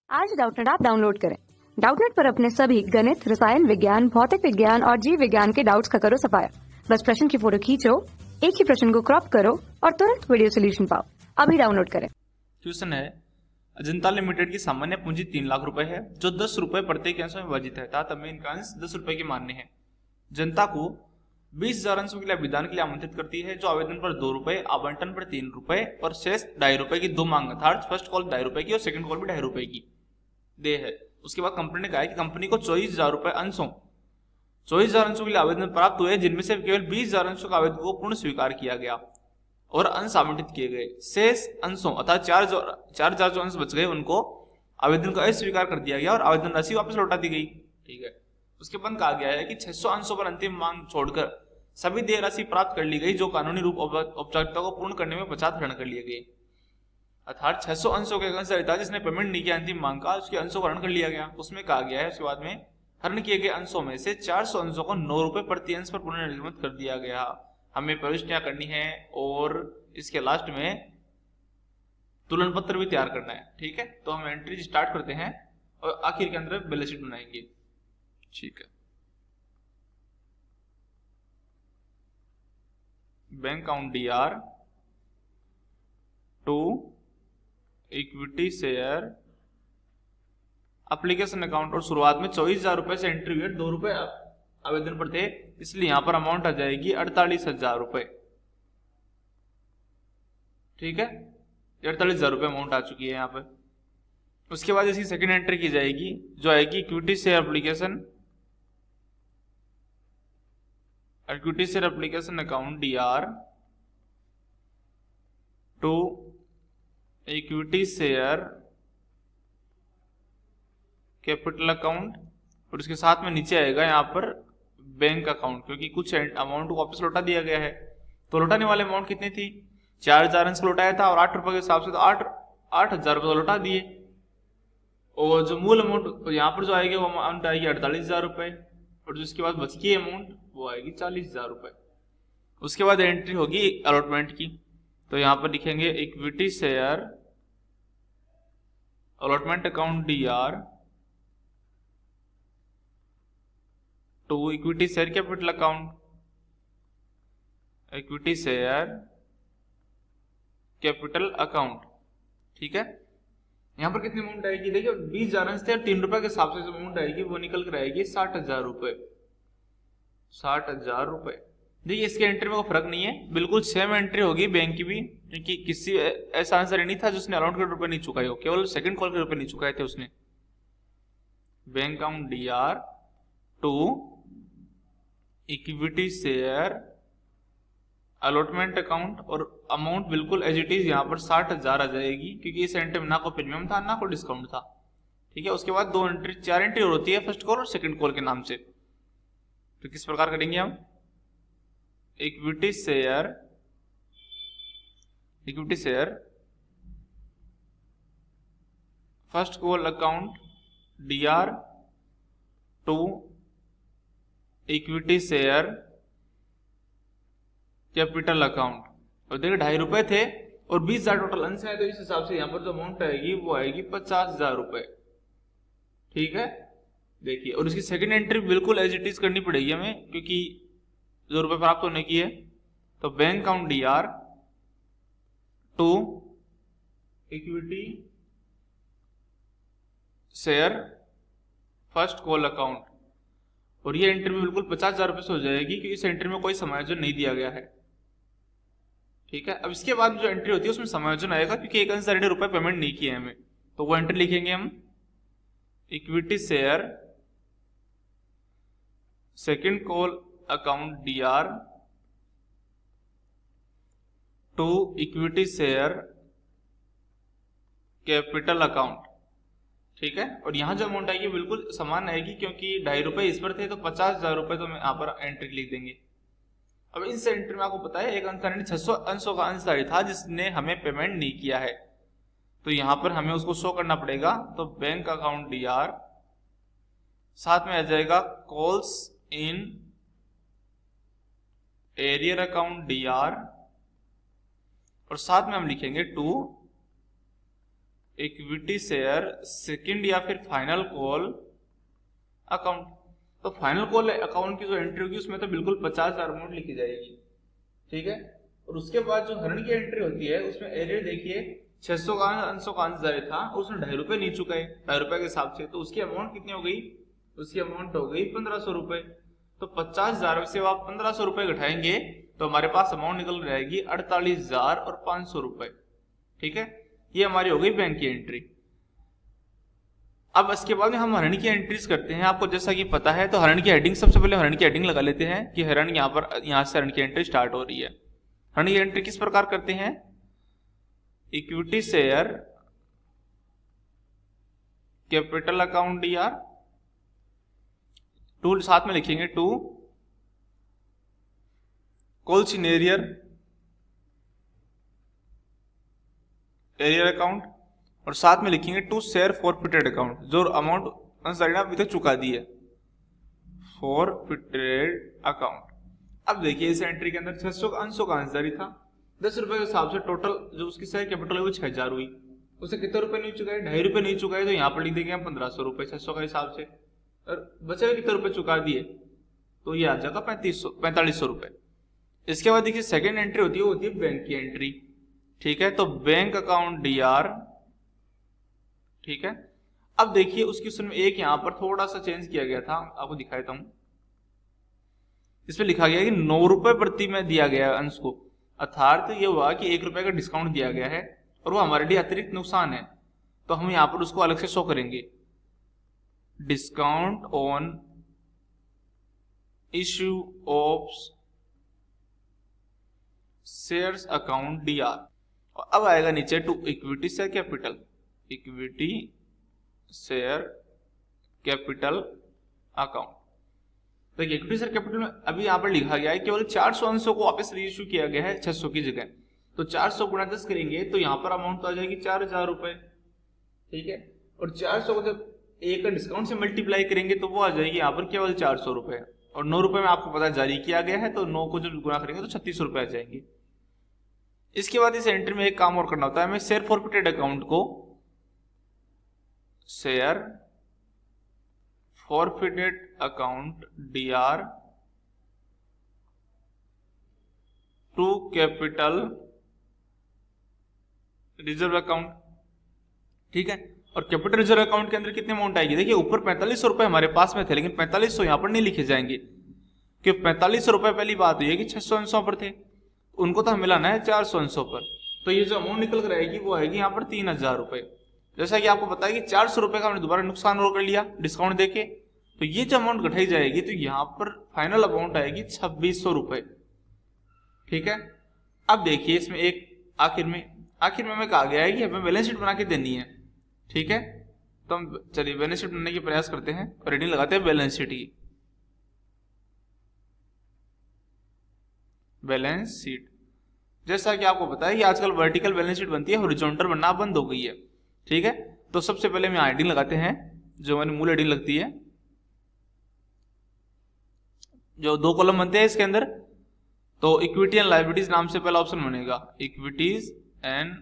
आज Doubtnut app download करें। Doubtnut पर अपने सभी गणित, रसायन विज्ञान, भौतिक विज्ञान और जीव विज्ञान के डाउट्स का करो सफाया। बस प्रश्न की फोटो खींचो, एक ही प्रश्न को क्रॉप करो और तुरंत वीडियो सोल्यूशन पाओ। अभी डाउनलोड करें। क्वेश्चन है, अजंता लिमिटेड की सामान्य पूंजी 3 लाख रुपए है जो 10 रुपए प्रत्येक अंशों में विभाजित है तथा हमें इनका अंश 10 रुपए के मान्य है। जनता को 20,000 अंशों के लिए अभिदान के लिए आमंत्रित करती है जो आवेदन पर 2 रुपए, आवंटन पर 3 रुपए और शेष 2.5 रुपए की दो मांग अर्थात फर्स्ट कॉल 2.5 रुपए की और सेकंड कॉल भी 2.5 रुपए की दे है। उसके बाद कंपनी ने कहा है कि कंपनी को 24,000 रुपए अंशों 24,000 अंशों के लिए आवेदन प्राप्त हुए जिनमें से केवल 20,000 अंशों का आवेदन को पूर्ण स्वीकार किया गया और अंश आवंटित किए गए। शेष अंशों अर्थात 4,000 जो अंश बच गए उनको आवेदन को अस्वीकार कर दिया गया और आवेदन राशि वापस लौटा दी गई। ठीक है, उसके बाद कहा गया है कि 600 अंशों पर अंतिम मांग छोड़कर सभी देय राशि प्राप्त कर ली गई जो कानूनी रूप औपचारिकता को पूर्ण करने में पश्चात हरण कर लिए गए। अर्थात 600 अंशों के अंश जिसने पेमेंट नहीं किया अंतिम मांग का, उसके अंशों का हरण कर लिया गया। उसमें कहा गया है उसके बाद में हरण किए गए अंशों में से 400 अंशों को 9 रुपए प्रति अंश पर पुनर्निर्मित कर दिया गया। हमें प्रविष्टियां करनी है और इसके लास्ट में तुलन पत्र भी तैयार करना है। ठीक है, तो हम एंट्री स्टार्ट करते हैं और आखिर के अंदर बैलेंस शीट बनाएंगे। ठीक है, bank account DR to equity share application account और शुरुआत में 24,000 रुपए से एंट्री हुई, 2 रुपए आवेदन पर थे, इसलिए यहां पर अमाउंट आ जाएगी 48,000 रुपए। ठीक है, 48,000 रुपए अमाउंट आ चुकी है यहाँ पर। उसके बाद इसकी सेकंड एंट्री की जाएगी जो आएगी equity share application account DR to equity share capital account और उसके साथ में नीचे आएगा यहाँ पर बैंक अकाउंट, क्योंकि कुछ अमाउंट को वापस लौटा दिया गया है। तो लौटाने वाले अमाउंट कितनी थी? 4,000 अंश लौटाया था और 8 रुपए के हिसाब से तो 8,000 रुपए लौटा दिए। और जो मूल अमाउंट यहाँ पर जो आएगी वो अमाउंट आएगी 48,000 रुपए और जिसके बाद बच की अमाउंट वो आएगी 40,000 रुपए। उसके बाद एंट्री होगी अलॉटमेंट की, तो यहाँ पर लिखेंगे equity share allotment account DR to equity share capital account equity share capital account. ठीक है, यहां पर कितनी अमाउंट आएगी? देखिए 20,000 अंश थे और 3 रुपए के हिसाब से जो अमाउंट आएगी वो निकल कर आएगी 60,000 रुपए। 60,000 रुपए। देखिए इसके एंट्री में कोई फर्क नहीं है, बिल्कुल सेम एंट्री होगी बैंक की भी, क्योंकि किसी ऐसा आंसर नहीं था जिसने अलाउंट के रुपए नहीं चुकाए हो, केवल सेकंड कॉल के रुपए नहीं चुकाए थे उसने। Bank account DR to equity share allotment account और अमाउंट बिल्कुल एज इट इज यहाँ पर 60,000 आ जाएगी, क्योंकि इस एंट्री में ना कोई प्रीमियम था ना कोई डिस्काउंट था। ठीक है, उसके बाद 4 एंट्री और होती है फर्स्ट कॉल और सेकंड कॉल के नाम से। तो किस प्रकार करेंगे हम? Equity share first call account DR to equity share capital account. और देखिए 2.5 रुपए थे और 20,000 टोटल अंश है, तो इस हिसाब से यहाँ पर जो अमाउंट आएगी वो आएगी 50,000 रुपए। ठीक है, देखिए और इसकी सेकंड एंट्री बिल्कुल एज इट इज करनी पड़ेगी हमें, क्योंकि जो रुपए प्राप्त होने की है। तो bank account DR to equity share first call account और ये एंट्री में बिल्कुल 50,000 रुपए से हो जाएगी, क्योंकि इस एंट्री में कोई समायोजन नहीं दिया गया है। ठीक है, अब इसके बाद जो एंट्री होती है उसमें समायोजन आएगा, क्योंकि एक अंश रुपए पेमेंट नहीं किए हमें, तो वो एंट्री लिखेंगे हम equity share second call account DR to equity share capital account. ठीक है, और यहां जो अमाउंट आएगी बिल्कुल समान आएगी, क्योंकि 2.5 रुपए इस पर थे तो 50,000 रुपए तो यहाँ पर एंट्री लिख देंगे। अब इस एंट्री में आपको पता है एक अंश 600 अंशों का अंशधारी था जिसने हमें पेमेंट नहीं किया है, तो यहां पर हमें उसको शो करना पड़ेगा। तो बैंक अकाउंट DR साथ में आ जाएगा calls in arrear account DR और साथ में हम लिखेंगे टू इक्विटी शेयर सेकंड या फिर फाइनल कॉल अकाउंट। तो फाइनल कॉल अकाउंट की जो एंट्री होगी उसमें तो बिल्कुल 50,000 अमाउंट लिखी जाएगी, ठीक है। और उसके बाद जो हरण की एंट्री होती है उसमें एरियर देखिए 600 का अंशों का अंश जारी था, उसने ₹2.5 नहीं चुकाए 2.5 रुपए के हिसाब से, तो उसकी अमाउंट कितनी हो गई, उसकी अमाउंट हो गई 1500 रुपए। तो 50,000 से आप 1500 रुपए घटाएंगे तो हमारे पास अमाउंट निकल जाएगी 48,500 रुपए, ठीक है। ये हमारी हो गई बैंक की एंट्री। अब इसके बाद में हम हरण की एंट्रीज करते हैं। आपको जैसा कि पता है तो हरण की हेडिंग, सबसे पहले हरण की हेडिंग लगा लेते हैं कि हरण यहाँ से हरण की एंट्री स्टार्ट हो रही है। हरण की एंट्री किस प्रकार करते हैं, equity share capital account DR, to साथ में लिखेंगे टू कोल्सिनेरियर एरियर अकाउंट, और साथ में लिखेंगे टू शेयर फॉरफिटेड अकाउंट, जो अमाउंट अंशधारी अभी तक चुका दी है, फॉरफिटेड अकाउंट। अब देखिए इस एंट्री के अंदर 600 का अंशों का अंशधारी था, 10 रुपए के हिसाब से टोटल जो उसकी शेयर कैपिटल है वो 6,000 हुई, उसे कितने रुपए नहीं चुकाए, ₹2.5 नहीं चुकाए, तो यहाँ पर लिख देंगे हम 1500 रुपए 600 का हिसाब से, और बचे हुए कितने रुपए चुका दिए, तो ये आ जाएगा 4500 रुपए। इसके बाद देखिए सेकेंड एंट्री होती है बैंक की एंट्री, ठीक है। तो बैंक अकाउंट डीआर, ठीक है। अब देखिए उसकी उसमें एक यहां पर थोड़ा सा चेंज किया गया था, आपको दिखा देता हूं। इसमें लिखा गया कि 9 रुपए प्रति में दिया गया अंश को, अर्थात ये हुआ कि 1 रुपए का डिस्काउंट दिया गया है और वो हमारे लिए अतिरिक्त नुकसान है, तो हम यहां पर उसको अलग से शो करेंगे, discount on issue of shares account DR. अब आएगा नीचे to equity share capital, equity share capital account. देखिए इक्विटी शेयर कैपिटल में अभी यहां पर लिखा गया है केवल 400 अंशों को वापस रीइश्यू किया गया है 600 की जगह, तो 400 गुणा 10 करेंगे तो यहां पर अमाउंट तो आ जाएगी 4,000 रुपए, ठीक है। और 400 को जब एक का डिस्काउंट से मल्टीप्लाई करेंगे तो वो आ जाएगी यहाँ पर केवल 400 रुपए, और 9 रुपए में आपको पता जारी किया गया है, तो 9 को जब गुणा करेंगे तो 36 रुपए आ जाएंगे। इसके बाद इस एंट्री में एक काम और करना होता है, हमें शेयर फॉरफिटेड अकाउंट को share forfeited account DR to capital reserve account, ठीक है। और कैपिटल रिजर्व अकाउंट के अंदर कितनी अमाउंट आएगी, देखिए ऊपर 4500 रुपए हमारे पास में थे, लेकिन 4500 यहां पर नहीं लिखे जाएंगे कि 4500 रुपए पहली बात हुई है कि 600 अंशों पर थे, उनको तो हमें मिलाना है 400 अंशों पर, तो ये जो अमाउंट निकल कर आएगी वो आएगी यहाँ पर 3,000 रुपए। जैसा कि आपको पता है कि 400 रुपए का हमने दोबारा नुकसान और कर लिया डिस्काउंट देके, तो ये जो अमाउंट घटाई जाएगी तो यहाँ पर फाइनल अमाउंट आएगी 2600 रुपए, ठीक है। अब देखिए इसमें एक आखिर में हमें कहा गया है कि हमें बैलेंस शीट बना के देनी है, ठीक है। तो हम चलिए बैलेंस शीट बनाने की प्रयास करते हैं और रीडिंग लगाते हैं बैलेंस शीट की। बैलेंस शीट, जैसा कि आपको पता है कि आजकल वर्टिकल बैलेंस शीट बनती है, हॉरिजॉन्टल बनना बंद हो गई है, ठीक है। तो सबसे पहले हम यहाँ हेडिंग लगाते हैं, जो हमारी मूल हेडिंग लगती है, जो 2 कॉलम बनते हैं इसके अंदर, तो इक्विटी एंड लायबिलिटीज नाम से पहला ऑप्शन बनेगा, इक्विटीज एंड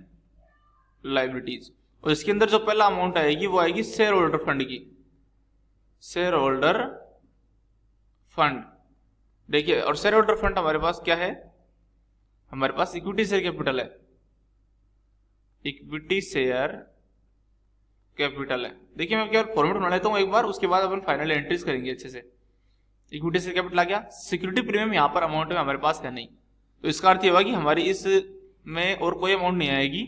लायबिलिटीज। और इसके अंदर जो पहला अमाउंट आएगी वो आएगी शेयर होल्डर फंड की, शेयर होल्डर फंड। देखिए और शेयर होल्डर फंड हमारे पास क्या है, हमारे पास इक्विटी शेयर कैपिटल है, इक्विटी शेयर कैपिटल है। देखिए मैं केवल फॉर्मेट बना लेता हूं एक बार, उसके बाद अपन फाइनल एंट्रीज करेंगे अच्छे से। इक्विटी शेयर कैपिटल आ गया, सिक्योरिटी प्रीमियम यहाँ पर अमाउंट में हमारे पास है नहीं, तो इसका अर्थ ये होगा कि हमारी इस में और कोई अमाउंट नहीं आएगी।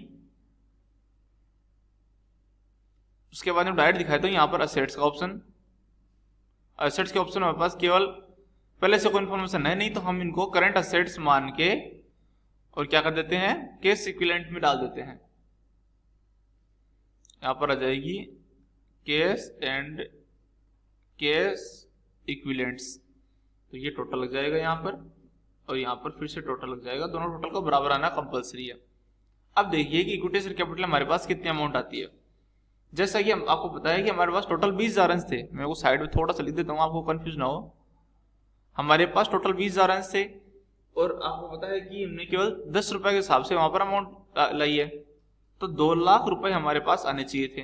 उसके बाद में डायरेक्ट दिखाया तो यहाँ पर असेट्स का ऑप्शन, असेट्स के ऑप्शन हमारे पास केवल पहले से कोई इन्फॉर्मेशन है नहीं, तो हम इनको करंट असेट्स मान के और क्या कर देते हैं, कैश इक्विवेलेंट में डाल देते हैं। यहां पर आ जाएगी कैश एंड कैश इक्विवेलेंट्स, तो ये टोटल लग जाएगा यहाँ पर, और यहाँ पर फिर से टोटल लग जाएगा, दोनों टोटल को बराबर आना कंपलसरी है। अब देखिए कि इक्विटी शेयर कैपिटल हमारे पास कितनी अमाउंट आती है। जैसा कि आपको पता है कि हमारे पास टोटल 20,000 अंश थे, मैं वो साइड में थोड़ा सा लिख देता हूँ आपको कंफ्यूज ना हो। हमारे पास टोटल 20,000 अंश थे, और आपको पता है कि हमने केवल 10 रुपए के हिसाब से वहां पर अमाउंट लाई है, तो 2 लाख रुपए हमारे पास आने चाहिए थे।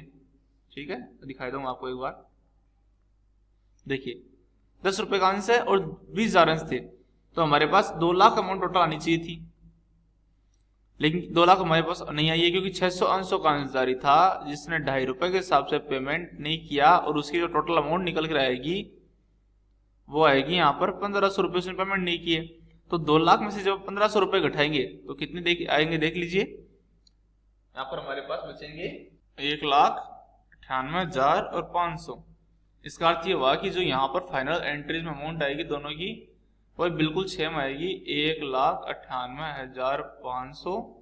ठीक है, दिखाई दूंगा आपको एक बार। देखिए 10 रुपए का अंश है और 20,000 अंश थे, तो हमारे पास 2 लाख अमाउंट टोटल आनी चाहिए थी, लेकिन 2 लाख हमारे पास नहीं आई है क्योंकि 600 अंशों का अंशधारी था जिसने 2.5 रुपए के हिसाब से पेमेंट नहीं किया, और उसकी जो टोटल अमाउंट निकल कर आएगी वो आएगी यहाँ पर 1500 रुपए उसने पेमेंट नहीं किए। तो 2 लाख में से जब 1500 रुपए घटाएंगे तो कितने आएंगे देख लीजिए। यहाँ पर हमारे पास बचेंगे 1,98,500। इसका अर्थ ये हुआ कि जो यहाँ पर फाइनल एंट्रीज में अमाउंट आएगी दोनों की वो बिल्कुल सेम आएगी, 1,98,500,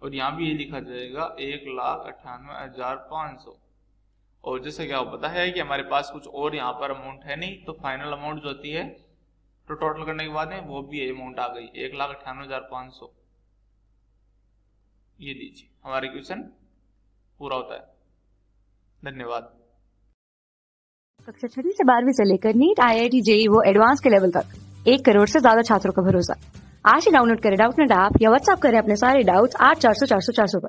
और यहाँ भी ये लिखा जाएगा 1,98,500। और जैसे कि आपको पता है कि हमारे पास कुछ और यहाँ पर अमाउंट है नहीं, तो फाइनल अमाउंट जो होती है तो टोटल करने के बाद में वो भी अमाउंट आ गई 1,98,500। ये लीजिए, हमारा क्वेश्चन पूरा होता है। धन्यवाद। कक्षा 6वीं से 12वीं से लेकर नीट, IIT, JEE वो एडवांस के लेवल तक 1 करोड़ से ज्यादा छात्रों का भरोसा। आज ही डाउनलोड करें डाउटनेट ऐप या व्हाट्सएप करें अपने सारे डाउट्स 8400 400 400 पर।